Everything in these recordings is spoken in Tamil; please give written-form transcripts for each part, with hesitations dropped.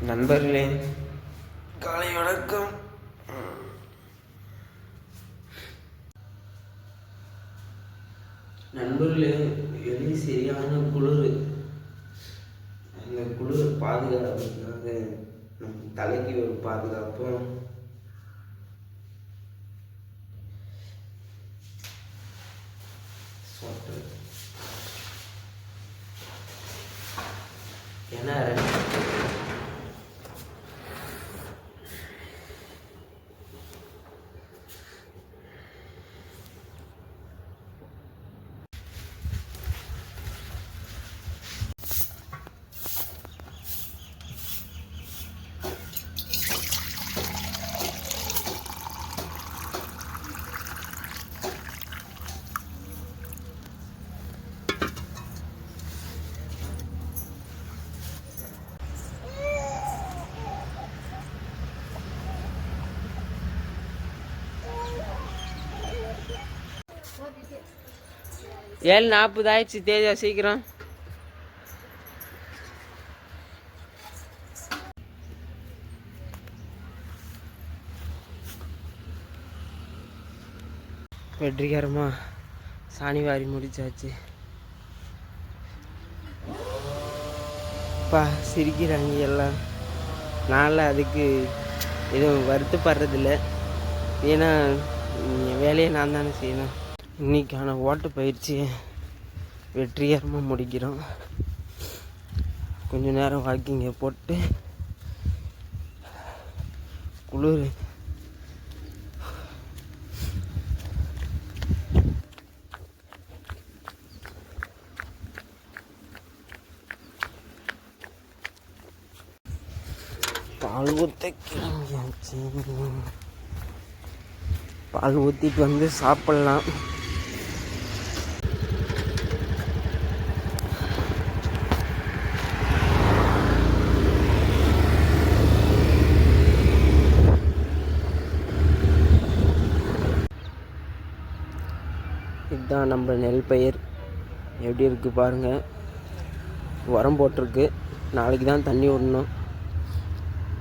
நண்பர்களே, காலை வணக்கம். நண்பர்களே, வெளியே சரியான குளிர். அந்த குளிர் பாதுகாப்புக்காக நம்ம தலைக்கு ஒரு பாதுகாப்பும் ஏன்னா ஏழு 40 ஆயிடுச்சு. தேஜா சீக்கிரம். வெற்றிகரமாக சாணி வாரி முடிச்சாச்சு. அப்பா சிரிக்கிறாங்க எல்லாம். நான்லாம் அதுக்கு எதுவும் வருத்தப்படுறதில்ல. ஏன்னா வேலையை நான் தானே செய்யணும். இன்றைக்கான ஓட்ட பயிற்சியை வெற்றிகரமாக முடிக்கிறோம். கொஞ்சம் நேரம் வாக்கிங்கை போட்டு குளிர் பால் ஊற்ற கிளம்பியாச்சு. பால் ஊற்றிட்டு வந்து சாப்பிட்லாம். இதுதான் நம்ம நெல் பயிர். எப்படி இருக்குது பாருங்கள். உரம் போட்டிருக்கு. நாளைக்கு தான் தண்ணி விடணும்.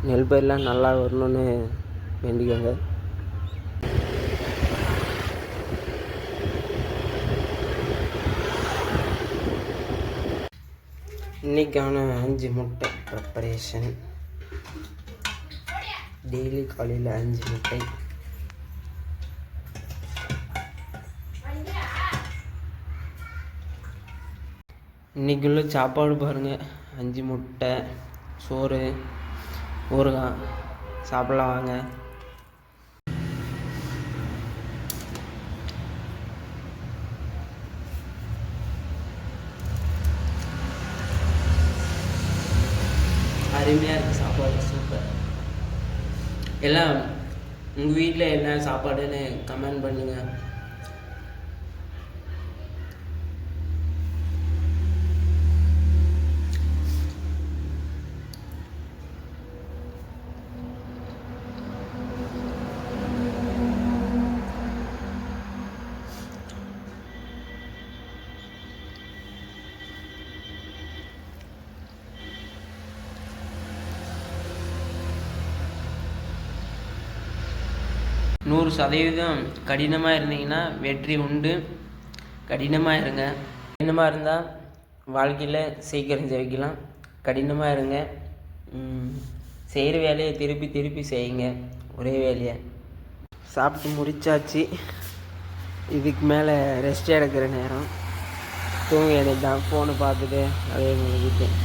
நெல் பயிரெலாம் நல்லா வரணும்னு வேண்டிக்கோங்க. இன்றைக்கான 5 முட்டை ப்ரிப்பரேஷன். டெய்லி காலையில் 5 முட்டை. இன்றைக்குள்ள சாப்பாடு பாருங்கள். 5 முட்டை, சோறு, ஊறுகாய். சாப்பிட்லாம் வாங்க. அருமையாக இருக்குது சாப்பாடு. சூப்பர். எல்லாம் உங்கள் வீட்டில் என்ன சாப்பாடுன்னு கமெண்ட் பண்ணுங்கள். நூறு சதவீதம் கடினமாக இருந்தீங்கன்னா வெற்றி உண்டு. கடினமாக இருங்க. கடினமாக இருந்தால் வாழ்க்கையில் சீக்கிரம் ஜெயிக்கலாம். கடினமாக இருங்க. செய்கிற வேலையை திருப்பி திருப்பி செய்யுங்க. ஒரே வேலையை. சாப்பிட்டு முடித்தாச்சு. இதுக்கு மேலே ரெஸ்ட் எடுக்கிற நேரம். தூங்க வேண்டியது தான். ஃபோனை பார்த்துட்டு அதே முடிக்கிட்டேன்.